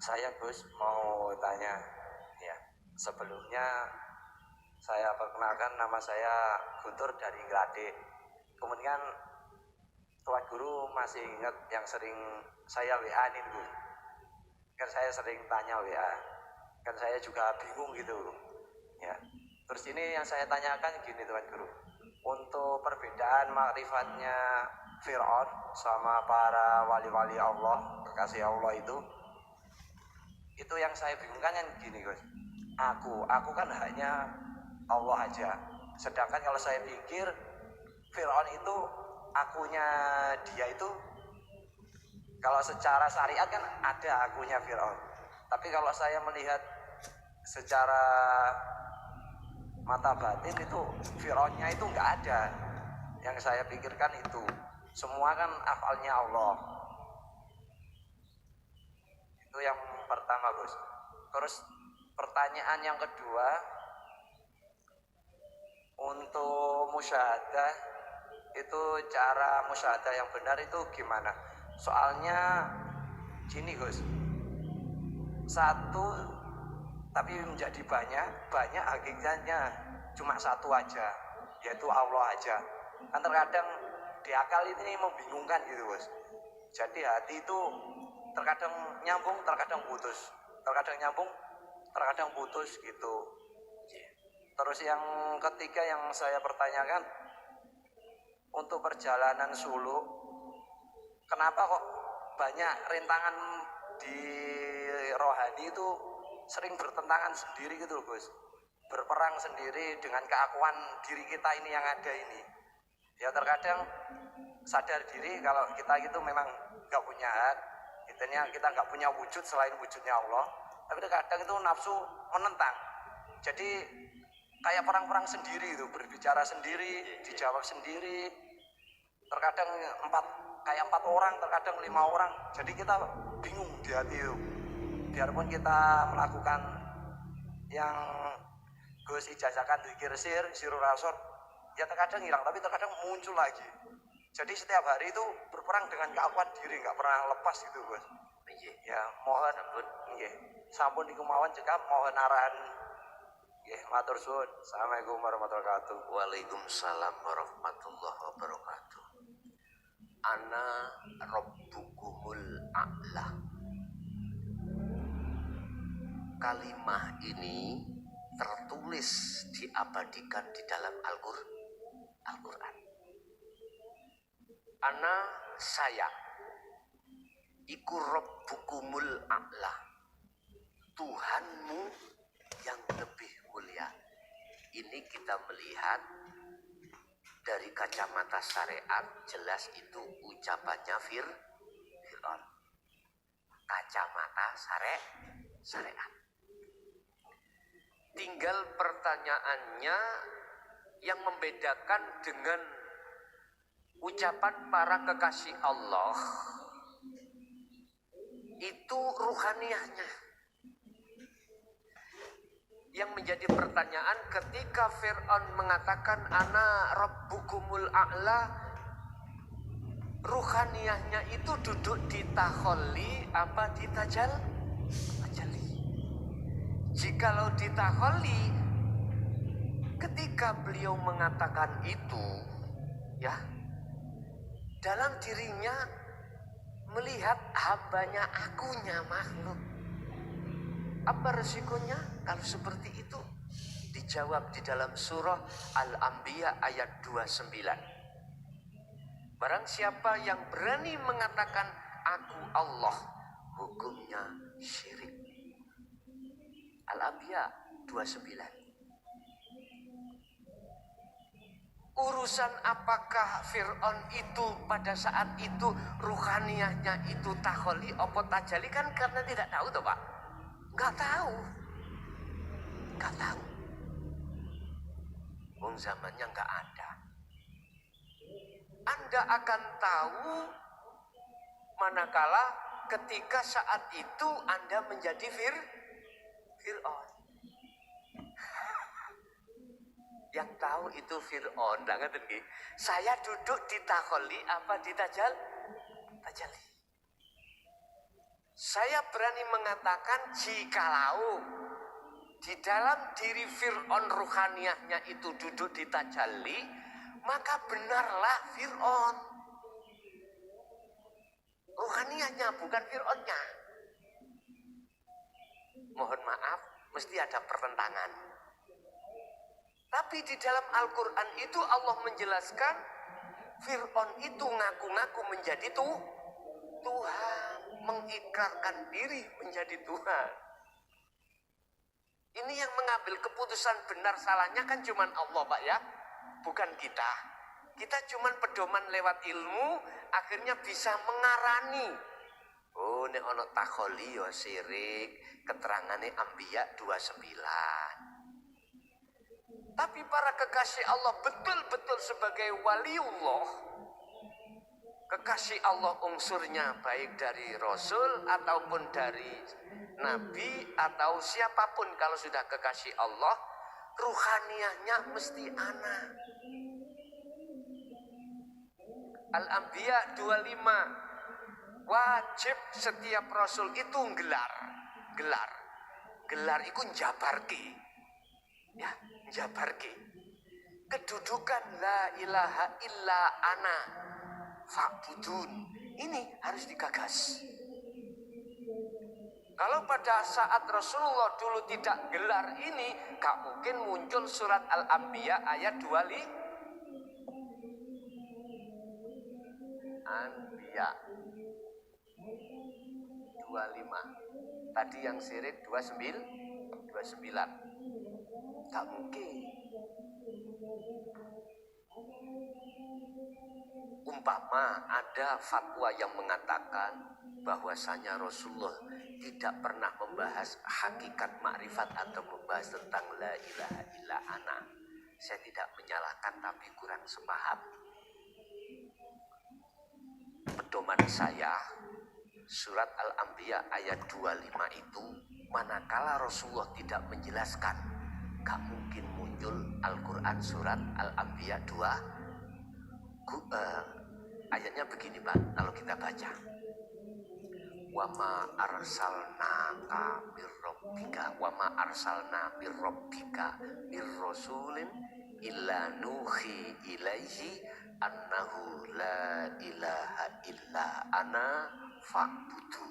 Saya Gus mau tanya ya. Sebelumnya saya perkenalkan, nama saya Guntur dari Glade. Kemudian Tuan Guru masih ingat yang sering saya WA-in Gus. Kan saya sering tanya WA. Kan saya juga bingung gitu. Ya. Terus ini yang saya tanyakan gini Tuan Guru. Untuk perbedaan makrifatnya Fir'aun sama para wali-wali Allah, kekasih Allah itu yang saya bingungkan kan gini Gus. Aku kan hanya Allah aja. Sedangkan kalau saya pikir Fir'aun itu akunya dia itu, kalau secara syariat kan ada akunya Fir'aun. Tapi kalau saya melihat secara mata batin itu Fir'aunnya itu nggak ada. Yang saya pikirkan itu semua kan afalnya Allah. Itu yang pertama Gus. Terus pertanyaan yang kedua, untuk musyahadah itu cara musyahadah yang benar itu gimana? Soalnya gini Gus, satu tapi menjadi banyak hakikatnya cuma satu aja, yaitu Allah aja. Kan terkadang di akal ini membingungkan gitu Gus. Jadi hati itu terkadang nyambung, terkadang putus, terkadang nyambung, terkadang putus gitu. Terus yang ketiga yang saya pertanyakan, untuk perjalanan suluk, kenapa kok banyak rintangan di rohani itu sering bertentangan sendiri gitu loh Gus, berperang sendiri dengan keakuan diri kita ini yang ada ini. Ya terkadang sadar diri kalau kita itu memang gak punya hak, kita gak punya wujud selain wujudnya Allah, tapi terkadang itu nafsu menentang. Jadi kayak perang-perang sendiri itu, berbicara sendiri, dijawab sendiri. Terkadang kayak empat orang, terkadang 5 orang. Jadi kita bingung di hati itu. Biarpun kita melakukan yang Gus ijazahkan zikir sirul rasul, ya terkadang hilang, tapi terkadang muncul lagi. Jadi setiap hari itu berperang dengan keakuan diri, nggak pernah lepas gitu Gus. Ya mohon sampun niku mawon cekap, mohon arahan. Matur suwun. Assalamualaikum warahmatullahi wabarakatuh. Waalaikumsalam warahmatullahi wabarakatuh. Ana rabbukumul a'la. Kalimah ini tertulis diabadikan di dalam Al-Quran. Ana, saya, iku rabbukumul a'la, Tuhanmu yang lebih mulia. Ini kita melihat dari kacamata syariat, jelas itu ucapannya Fir'aun. Kacamata syariat. Tinggal pertanyaannya yang membedakan dengan ucapan para kekasih Allah itu ruhaniyahnya. Yang menjadi pertanyaan ketika Fir'aun mengatakan ana rabbukumul a'la, ruhaniyahnya itu duduk di takholli apa di tajalli? Jikalau di takholli, ketika beliau mengatakan itu, ya, dalam dirinya melihat hambanya akunya makhluk. Apa resikonya kalau seperti itu? Dijawab di dalam surah Al-Anbiya ayat 29. Barang siapa yang berani mengatakan aku Allah, hukumnya syirik. Al-Anbiya 29. Urusan apakah Fir'aun itu pada saat itu ruhaniyahnya itu takholi apa tajali, kan karena tidak tahu toh Pak. Gak tahu. Wong zamannya gak ada. Anda akan tahu manakala ketika saat itu Anda menjadi Fir'aun. Yang tahu itu Fir'aun. Saya duduk di takholi apa di tajalli? Saya berani mengatakan jikalau di dalam diri Fir'aun ruhaniyahnya itu duduk di tajalli, maka benarlah Fir'aun. Ruhaniyahnya bukan Fir'aunnya. Mohon maaf, mesti ada pertentangan. Tapi di dalam Al-Quran itu Allah menjelaskan Fir'aun itu ngaku-ngaku menjadi Tuhan, mengikrarkan diri menjadi Tuhan. Ini yang mengambil keputusan benar salahnya kan cuman Allah, Pak ya, bukan kita. Kita cuman pedoman lewat ilmu, akhirnya bisa mengarani. Oh, ini ono takholi ya sirik, keterangannya Anbiya 29. Tapi para kekasih Allah betul-betul sebagai waliullah, kekasih Allah unsurnya baik dari Rasul ataupun dari Nabi atau siapapun kalau sudah kekasih Allah, ruhaniyahnya mesti ana. Al-Anbiya 25, wajib setiap Rasul itu gelar itu njabarke. Ya, njabarke. Kedudukan la ilaha illa ana fa'budun. Ini harus digagas. Kalau pada saat Rasulullah dulu tidak gelar ini, gak mungkin muncul surat Al-Anbiya ayat 25. Anbiya 25. Tadi yang sirik 29. Tak mungkin. Umpama ada fatwa yang mengatakan bahwasanya Rasulullah tidak pernah membahas hakikat makrifat atau membahas tentang la ilaha illa ana. Saya tidak menyalahkan tapi kurang sepaham. Pedoman saya surat Al-Anbiya ayat 25 itu manakala Rasulullah tidak menjelaskan, gak mungkin muncul Al-Quran surat Al-Anbiya 2. Ayatnya begini Pak, kalau kita baca, wa ma arsalnaka birrabbika wa ma arsalna birrabbika birrasulin illa nuhi ilaihi annahu la ilaha illa ana fa'budu.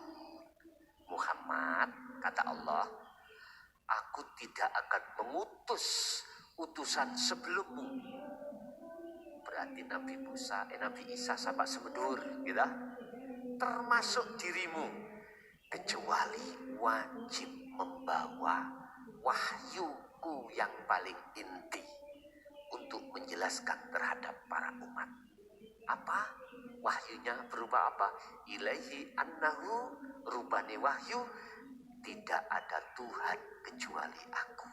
Muhammad, kata Allah, aku tidak akan mengutus utusan sebelummu. Berarti Nabi Musa, Nabi Isa sampai semedur, gitu. Termasuk dirimu, kecuali wajib membawa wahyuku yang paling inti untuk menjelaskan terhadap para umat. Apa? Wahyunya berupa apa? Ilaihi annahu, rupane wahyu, tidak ada Tuhan kecuali aku.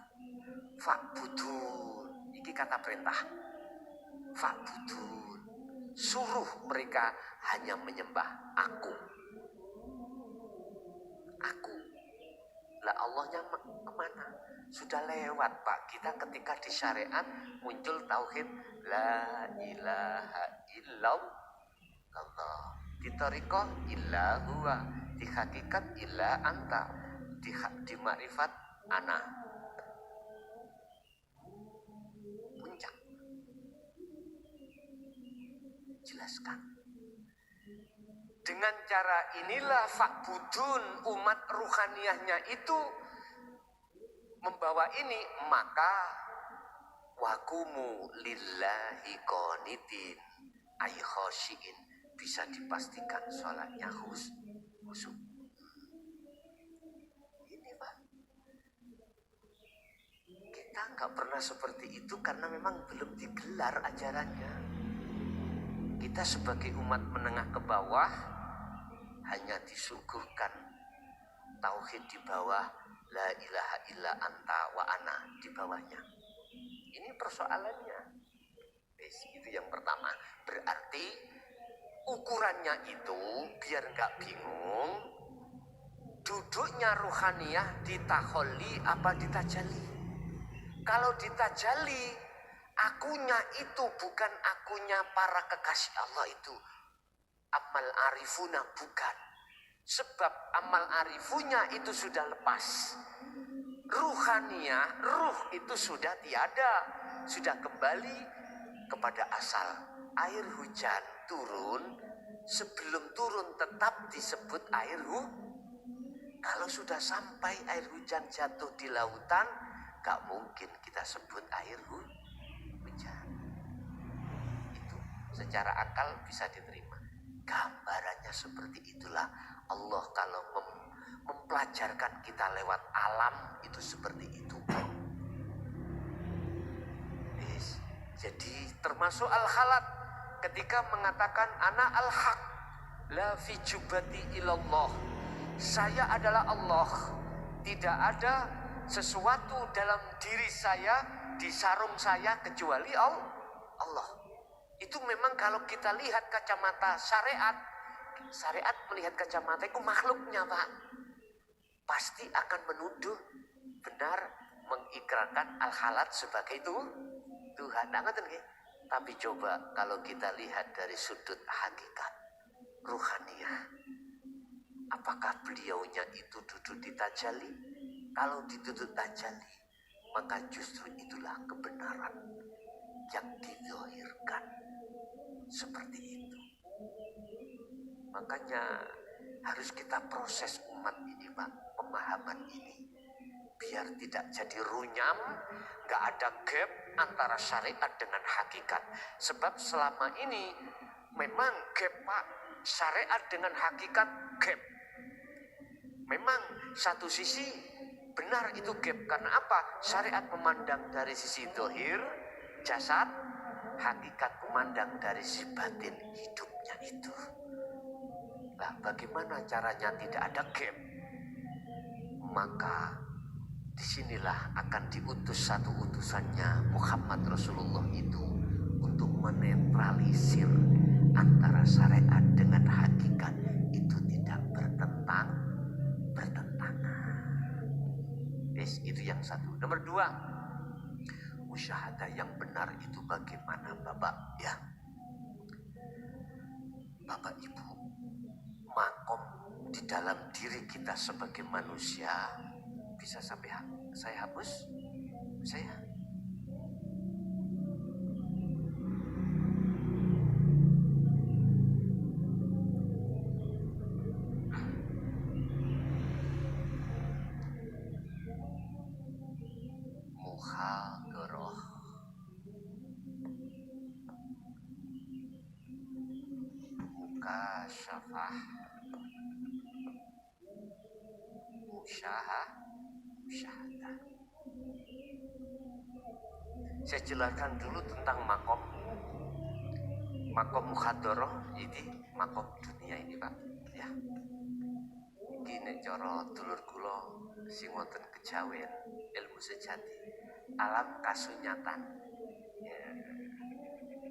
Fa'budun, ini kata perintah. Fa'budun, suruh mereka hanya menyembah aku. Lah Allahnya kemana? Sudah lewat Pak. Kita ketika di syariat muncul tauhid la ilaha illallah, di thariqah illa huwa, di hakikat illa anta, di makrifat ana. Puncak. Jelaskan. Dengan cara inilah fa'budun, umat ruhaniyahnya itu membawa ini, maka wakumu lillahi qanitin ay khosyiin, bisa dipastikan sholatnya khusyuk. Ini Pak, kita nggak pernah seperti itu karena memang belum digelar ajarannya. Kita sebagai umat menengah ke bawah hanya disuguhkan tauhid di bawah, la ilaha illa anta wa ana di bawahnya. Ini persoalannya. Itu yang pertama. Berarti ukurannya itu biar nggak bingung, duduknya ruhaniyah di takholi apa di tajalli. Kalau di tajalli, akunya itu bukan akunya para kekasih Allah itu. Amal arifuna bukan. Sebab amal arifunya itu sudah lepas. Ruhaniyah, ruh itu sudah tiada, sudah kembali kepada asal. Air hujan turun, sebelum turun tetap disebut air hujan. Kalau sudah sampai air hujan jatuh di lautan, gak mungkin kita sebut air hujan. Itu secara akal bisa diterima. Gambarannya seperti itulah Allah kalau mempelajarkan kita lewat alam itu seperti itu. Jadi termasuk al-halat ketika mengatakan ana al-haq la fi jubati ilallah. Saya adalah Allah. Tidak ada sesuatu dalam diri saya, di sarung saya kecuali Allah. Itu memang kalau kita lihat kacamata syariat melihat kacamata itu makhluknya, Pak. Pasti akan menuduh benar mengikrarkan al-halat sebagai itu Tuhan. Tapi coba kalau kita lihat dari sudut hakikat ruhaniyah, apakah beliaunya itu duduk di tajalli? Kalau ditutup tajalli, maka justru itulah kebenaran yang dizahirkan seperti itu. Makanya harus kita proses umat ini, Pak, pemahaman ini, biar tidak jadi runyam, gak ada gap antara syariat dengan hakikat. Sebab selama ini memang gap, Pak, syariat dengan hakikat gap. Memang satu sisi benar itu gap. Karena apa? Syariat memandang dari sisi zahir, jasad, hakikat memandang dari sisi batin hidupnya itu. Nah, bagaimana caranya tidak ada gap? Maka disinilah akan diutus satu utusannya Muhammad Rasulullah itu untuk menetralisir antara syariat dengan hakikat itu tidak bertentangan. Itu yang satu. Nomor dua, musyahadah yang benar itu bagaimana, Bapak? Ya, Bapak Ibu, makom di dalam diri kita sebagai manusia bisa sampai saya hapus? Saya muhadharah, mukasyafah, musyahadah. Saya jelaskan dulu tentang makom. Makom muhadharah ini makom dunia ini, Pak. Ya. Iki nek cara dulur kula sing wonten kejawen ilmu sejati, alam kasunyatan. Ya.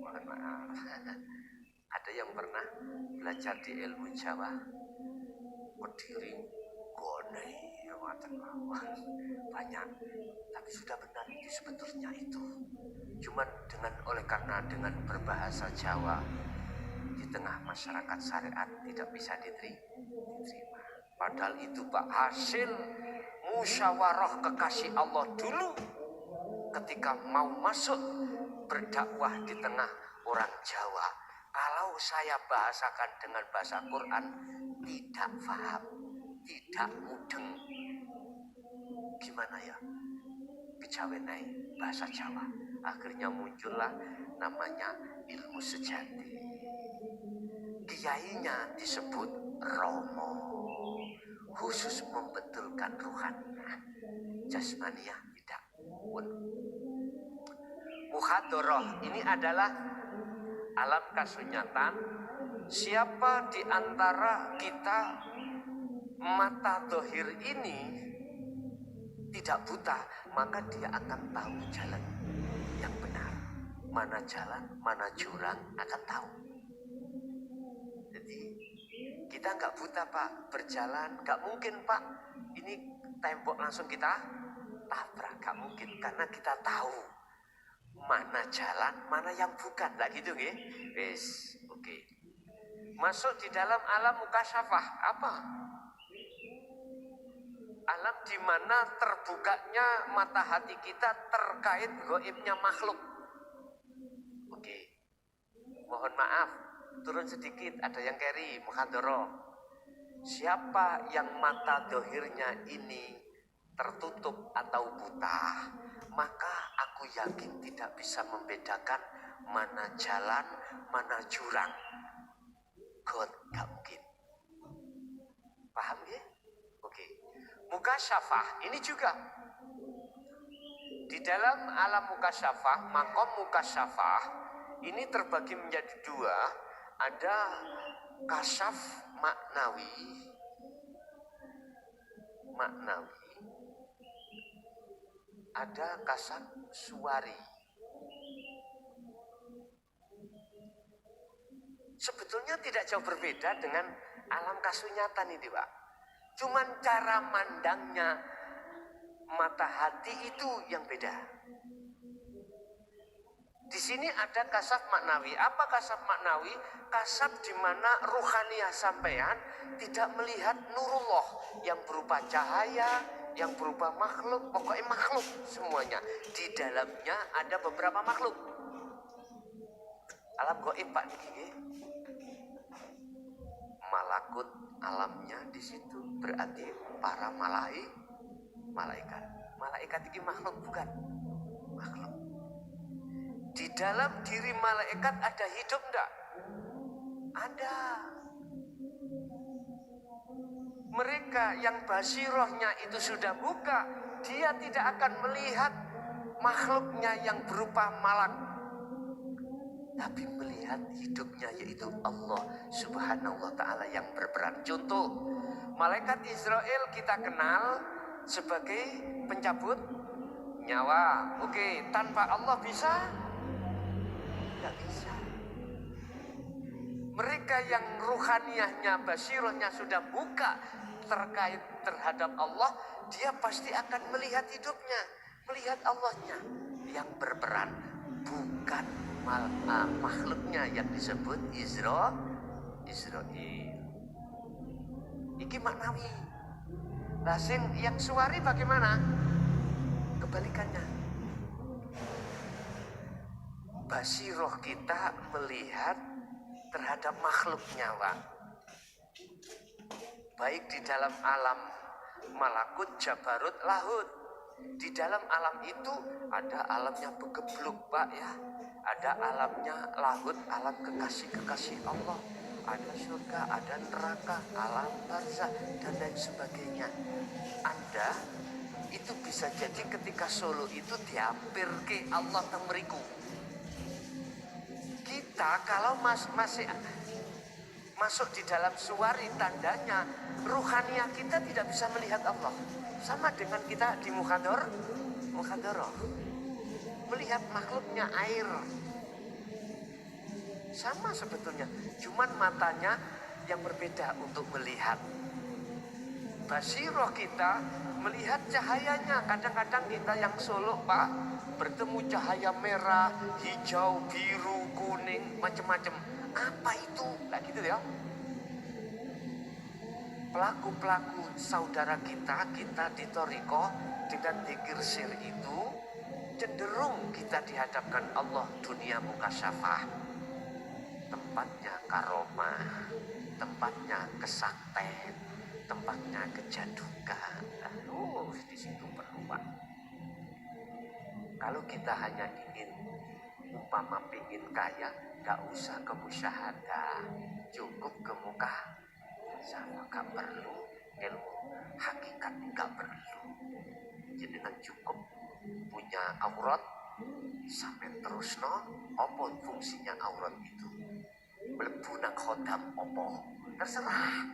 Mohon maaf. Ada yang pernah belajar di ilmu Jawa, Kediri, Gone, banyak, tapi sudah benar itu sebetulnya itu. Cuman karena dengan berbahasa Jawa di tengah masyarakat syariat tidak bisa diterima. Padahal itu, Pak, hasil musyawarah kekasih Allah dulu ketika mau masuk berdakwah di tengah orang Jawa. Kalau saya bahasakan dengan bahasa Quran tidak paham, tidak mudeng. Gimana ya? Kejawenai bahasa Jawa. Akhirnya muncullah namanya ilmu sejati. Kiainya disebut Romo, khusus membetulkan ruhaniyah. Jasmaniyah tidak. Muhadharah ini adalah alam kasunyatan. Siapa di antara kita mata dohir ini tidak buta, maka dia akan tahu jalan yang benar. Mana jalan, mana jurang akan tahu. Jadi kita nggak buta, Pak, berjalan nggak mungkin, Pak. Ini tembok langsung kita tabrak, nggak mungkin, karena kita tahu mana jalan, mana yang bukan, lah gitu, nggih. Wes, oke. Masuk di dalam alam mukasyafah apa? Alam di mana terbukanya mata hati kita terkait gaibnya makhluk. Oke. Mohon maaf, turun sedikit, ada yang carry, muhadharah. Siapa yang mata dohirnya ini tertutup atau buta, maka aku yakin tidak bisa membedakan mana jalan, mana jurang. God, gak mungkin. Paham ya? Oke. Mukasyafah ini juga di dalam alam mukasyafah, makom mukasyafah ini terbagi menjadi dua. Ada kasyaf maknawi, ada kasyaf suwari. Sebetulnya tidak jauh berbeda dengan alam kasunyatan ini, Pak. Cuman cara mandangnya mata hati itu yang beda. Di sini ada kasaf maknawi. Apa kasaf maknawi? Kasaf di mana ruhaniyah sampean tidak melihat nurullah yang berupa cahaya, yang berupa makhluk, pokoknya makhluk semuanya. Di dalamnya ada beberapa makhluk. Alam gaib Pak niki. Malakut alamnya di situ berarti para malaikat. Malaikat ini makhluk bukan? Makhluk. Di dalam diri malaikat ada hidup enggak? Ada. Mereka yang basirohnya itu sudah buka, dia tidak akan melihat makhluknya yang berupa malak, tapi melihat hidupnya yaitu Allah Subhanahu wa ta'ala yang berperan. Contoh, malaikat Israel kita kenal sebagai pencabut nyawa. Oke, tanpa Allah bisa? Tidak bisa. Mereka yang ruhaniyahnya, basirohnya sudah buka terkait terhadap Allah, dia pasti akan melihat hidupnya, melihat Allahnya yang berperan, bukan makhluknya yang disebut Israel. Iki maknawi. Lasin yang suwari bagaimana? Kebalikannya. Basiroh kita melihat terhadap makhluk nyawa, baik di dalam alam malakut, jabarut, lahut. Di dalam alam itu ada alamnya begebluk Pak ya, ada alamnya lahut, alam kekasih-kekasih Allah, ada surga, ada neraka, alam barzah dan lain sebagainya. Anda itu bisa jadi ketika solo itu dihampir ke Allah temeriku. Kita kalau masih masuk di dalam suwari, tandanya ruhaniyah kita tidak bisa melihat Allah. Sama dengan kita di muhadharah melihat makhluknya air. Sama sebetulnya, cuman matanya yang berbeda untuk melihat. Basiroh kita melihat cahayanya. Kadang-kadang kita yang solo Pak, bertemu cahaya merah, hijau, biru, kuning, macam-macam. Apa itu? Nah gitu ya. Pelaku-pelaku saudara kita di Toriko dengan dzikir sir itu cenderung kita dihadapkan Allah dunia mukasyafah. Tempatnya karomah, tempatnya kesakten, tempatnya kejadukan. Di situ perlu Pak. Kalau kita hanya ingin umpama pingin kaya, gak usah ke musyahadah, cukup ke muka sama, gak perlu ilmu hakikat, gak perlu. Jadi dengan cukup punya aurat sampai terus apa fungsinya aurat itu, mlebu nang khodam apa terserah.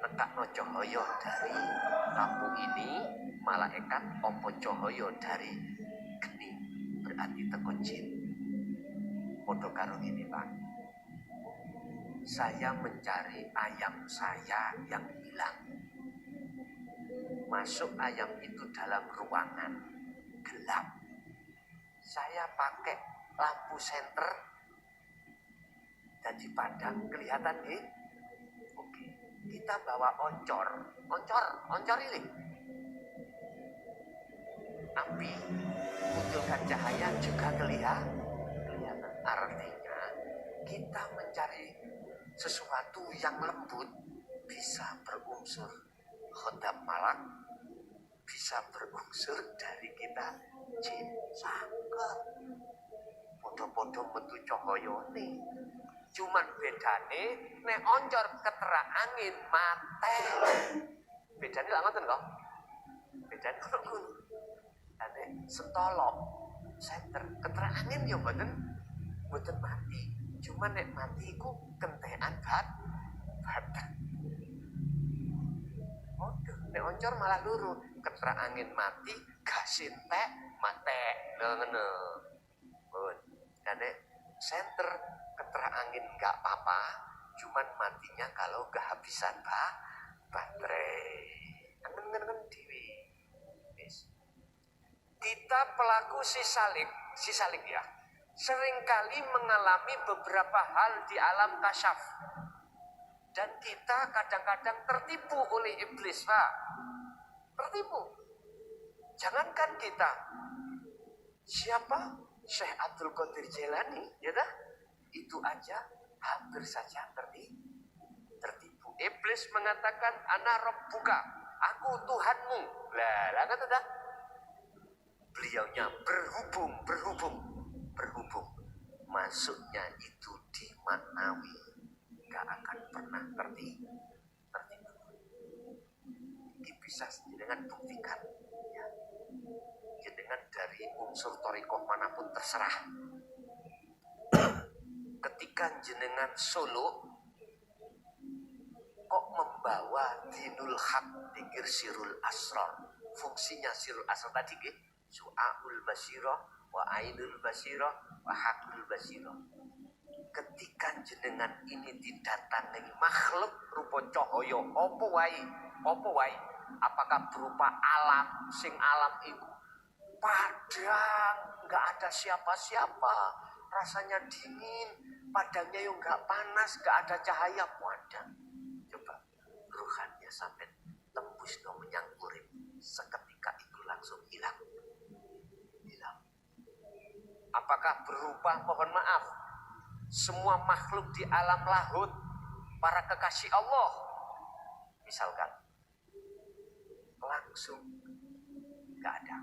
Nekakno cahaya dari lampu ini malaikat, apa cahaya dari geni berarti teko jin. Podo karo ini Pak, saya mencari ayam saya yang hilang. Masuk ayam itu dalam ruangan gelap. Saya pakai lampu senter dan di padang kelihatan Oke, kita bawa oncor ini. Api munculkan cahaya juga kelihatan. Artinya kita mencari sesuatu yang lembut bisa berunsur khodam malak, bisa berunsur dari kita jin sangket. Podo-podo metu cahaya nih. Cuman bedane nek oncor keterak angin mate. Bedane lak ngoten kok. Bedane kok ngono. Ane sentolok senter keterak angin ya mboten mati. Cuman nek mati iku kentekan badan. Waduh, nek oncor malah luru, keterak angin mati, gas entek, mate. Ngono. Pun. Ane senter keterak angin enggak apa-apa, cuman matinya kalau kehabisan baterai. Angen-angen dewi. Yes. Kita pelaku sisalik ya, seringkali mengalami beberapa hal di alam kasyaf. Dan kita kadang-kadang tertipu oleh iblis, Pak. Tertipu. Jangankan kita. Siapa? Syekh Abdul Qadir Jailani, ya dah? Itu aja hampir saja tertipu. Iblis mengatakan, ana rabbuka, aku Tuhanmu. Lah kata dah. Beliaunya berhubung. Masuknya itu di maknawi. Gak akan pernah tertipu. Ini bisa dengan buktikan. Ya. Dengan dari unsur thariqah manapun terserah. Ketika jenengan Solo kok membawa dinul haq dikir sirul asrar. Fungsinya sirul asrar tadi ke su'aul basirah wa ainul basirah wa haqul basirah. Ketika jenengan ini didatangi makhluk rupa cahaya apa wae, apakah berupa alam sing alam itu padang, nggak ada siapa-siapa, rasanya dingin, padangnya yang nggak panas, nggak ada cahaya, padang. Coba ruhannya sampai tembus dong yang urip, seketika itu langsung hilang. Apakah berupa, mohon maaf, semua makhluk di alam lahut, para kekasih Allah, misalkan, langsung nggak ada.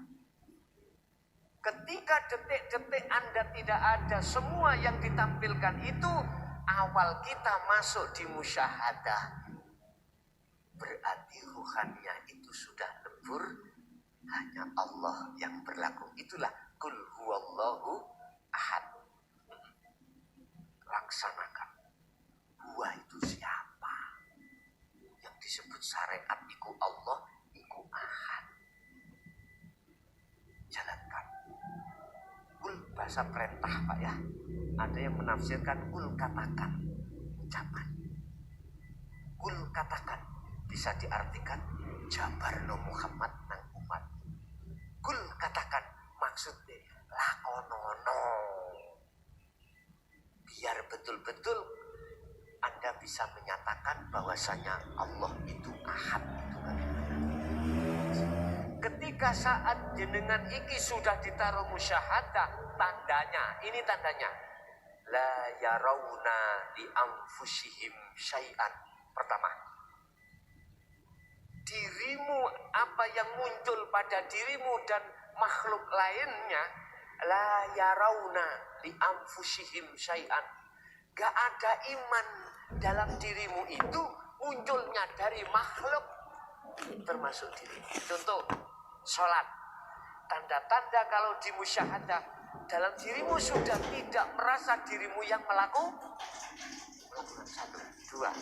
Ketika detik-detik Anda tidak ada, semua yang ditampilkan itu awal kita masuk di musyahadah. Berarti ruhannya itu sudah lebur, hanya Allah yang berlaku. Itulah kul huwallahu ahad. Laksanakan. Huwa itu siapa? Yang disebut syariat iku Allah, iku ahad. Jalankan. Kul bahasa perintah Pak ya. Ada yang menafsirkan kul katakan, ucapan. Kul katakan bisa diartikan jabarno Muhammad nang umat. Kul katakan maksudnya lakonono. Biar betul-betul Anda bisa menyatakan bahwasanya Allah itu ahad, itu bagaimana. Ketika saat jenengan iki sudah ditaruh musyahadah, ini tandanya la yarawna li anfusihim syai'an. Pertama, dirimu, apa yang muncul pada dirimu dan makhluk lainnya, la yarawna li anfusihim syai'an. Gak ada iman dalam dirimu itu munculnya dari makhluk termasuk diri. Contoh sholat, tanda-tanda kalau di musyahadah dalam dirimu sudah tidak merasa dirimu yang melakukan. Satu, dua,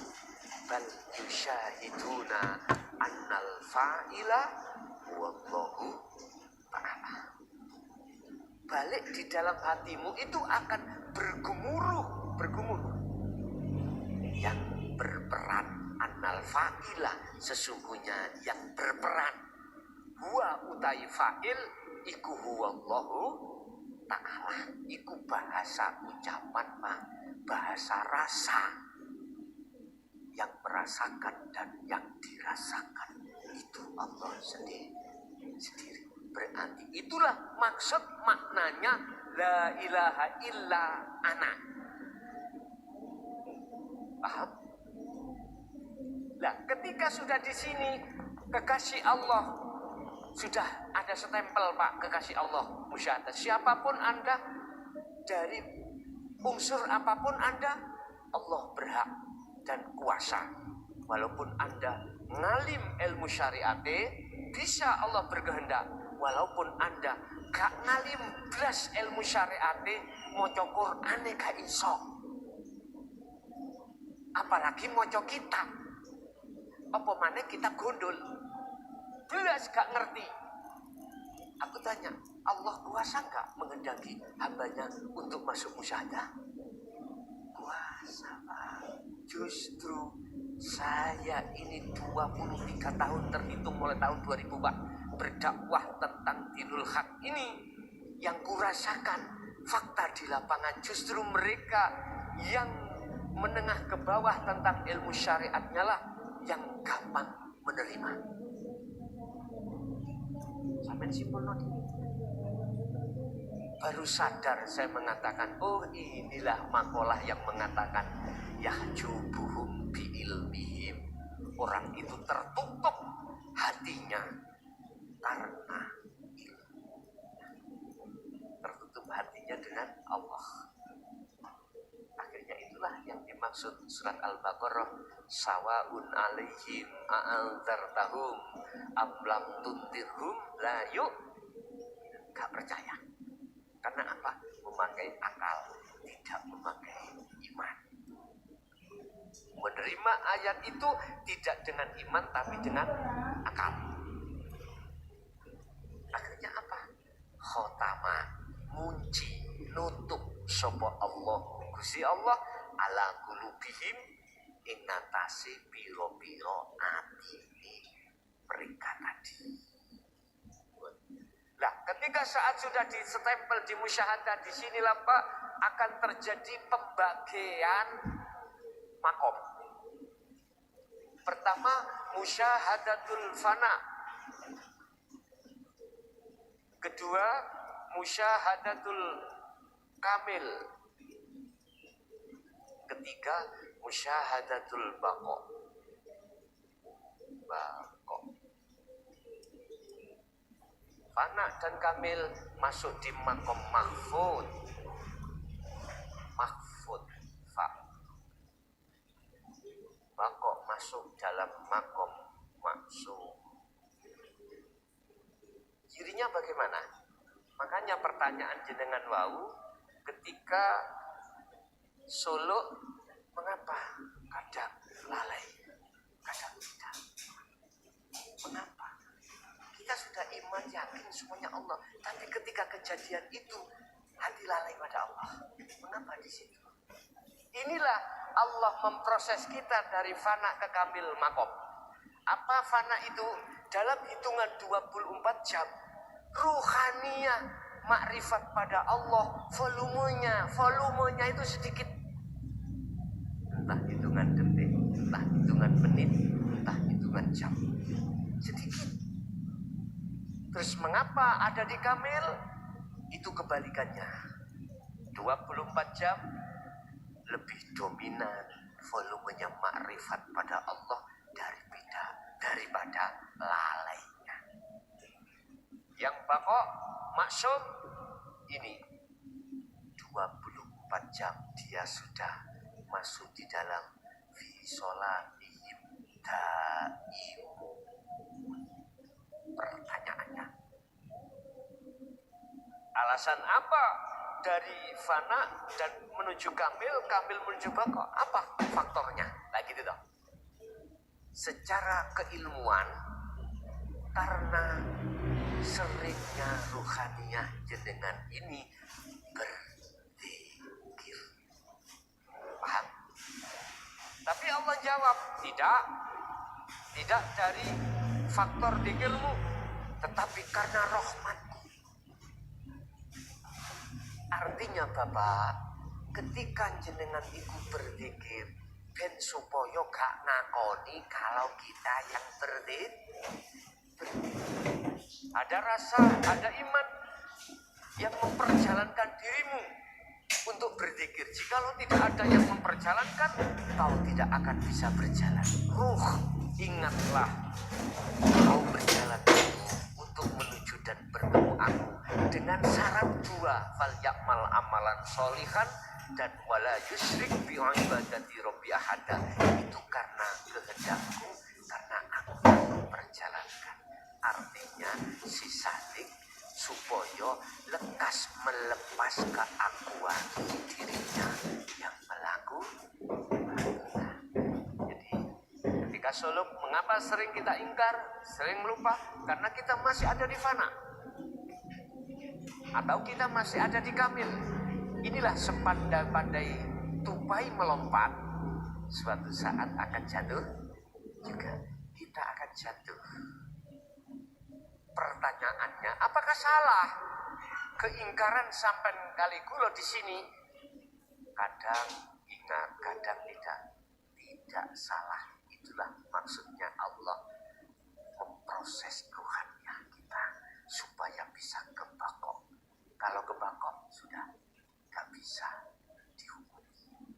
bal yusyahiduna annal fa'ila wallahu ta'ala. Balik di dalam hatimu itu akan bergemuruh. Yang berperan annal fa'ilah, sesungguhnya yang berperan. Huwa utai fa'il iku huwallahu ta'ala. Iku bahasa ucapan Pak, bahasa rasa. yang merasakan dan yang dirasakan itu Allah sendiri. Berarti itulah maksud maknanya la ilaha illa ana. Paham? Nah, ketika sudah di sini kekasih Allah sudah ada stempel, Pak, kekasih Allah musyahadah. Siapapun Anda, dari unsur apapun Anda, Allah berhak dan kuasa. Walaupun Anda ngalim ilmu syariat, bisa Allah berkehendak. Walaupun Anda gak ngalim belas ilmu syariat, maca Qur'an gak iso. Apalagi maca kitab. Apa maneh kitab gondol. Belas gak ngerti. Aku tanya, Allah kuasa gak menghendaki hambanya untuk masuk musyahadah? Kuasa, Pak. Justru saya ini 23 tahun terhitung mulai tahun 2000, Pak, berdakwah tentang dinul haq ini. Yang kurasakan fakta di lapangan justru mereka yang menengah ke bawah tentang ilmu syariatnya lah yang gampang menerima. Sampai simpul ini. Baru sadar saya mengatakan, oh inilah makalah yang mengatakan yahjubuhum biilmihim. Orang itu tertutup hatinya karena ilmu. Tertutup hatinya dengan Allah. Akhirnya itulah yang dimaksud surat Al-Baqarah, sawaun alaihim a'anzartahum am lam tundirhum la gak percaya. Karena apa? Memakai akal, tidak memakai iman. Menerima ayat itu tidak dengan iman tapi dengan akal. Akhirnya apa? Khotama, munci, nutup sapa Allah, Gusti Allah ala qulubihim inatasi piro-piro atine mereka tadi. Nah, ketika saat sudah ditempel di musyahadah, di sinilah Pak akan terjadi pembagian makom. Pertama, musyahadatul fana. Kedua, musyahadatul kamil. Ketiga, musyahadatul baqo. Fana dan kamil masuk di makom mahfud. Mahfud fa. Baqo masuk dalam makom maksum. Cirinya bagaimana? Makanya pertanyaan jenengan wau ketika Solo, mengapa kadang lalai, kadang tidak? Mengapa? Kita sudah iman, yakin semuanya Allah, tapi ketika kejadian itu hati lalai pada Allah. Mengapa di situ? Inilah Allah memproses kita dari fana ke kamil makom. Apa fana itu? Dalam hitungan 24 jam, ruhaniyah, makrifat pada Allah, volumenya itu sedikit. Entah hitungan detik, entah hitungan menit, entah hitungan jam. Sedikit. Terus mengapa ada di kamil? Itu kebalikannya. 24 jam lebih dominan volumenya makrifat pada Allah daripada lalainya. Yang pokok maksum ini 24 jam dia sudah masuk di dalam fi sholatihim daimun. Pertanyaannya, alasan apa dari fana dan menuju kamil, kamil menuju baqo? Apa faktornya? Nah gitu toh. Secara keilmuan, karena seringnya ruhaniyah jenengan ini berzikir. Paham? Tapi Allah jawab, tidak dari faktor dikirmu, tetapi karena rahmatku. Artinya Bapak, ketika jenengan iku berzikir, ben supaya gak ngakoni kalau kita yang ada rasa, ada iman yang memperjalankan dirimu untuk berzikir. Jikalau tidak ada yang memperjalankan, kau tidak akan bisa berjalan. Ruh, ingatlah, kau berjalan untuk menuju dan bertemu aku dengan syarat dua, fal yakmal amalan solihan dan wala yusyrik bi ibadati rabbi ahada. Itu karena kehendakku, karena aku yang memperjalankan. Artinya si sadik supaya lekas melepas keakuan dirinya yang melakukan. Jadi ketika suluk, mengapa sering kita ingkar, sering lupa? Karena kita masih ada di fana, atau kita masih ada di kamil. Inilah sepandai-pandai tupai melompat, suatu saat akan jatuh juga. Kita akan jatuh. Pertanyaannya, apakah salah keingkaran sampai kali kula di sini? Kadang ingat, kadang tidak. Tidak salah. Itulah maksudnya Allah memproses rohaniah kita supaya bisa kebakok. Kalau kebakok sudah tidak bisa dihukumi.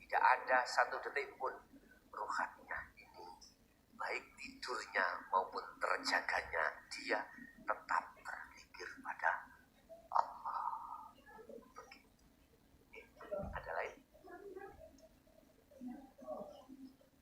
Tidak ada satu detik pun rohaniah ini, baik tidurnya maupun terjaganya dia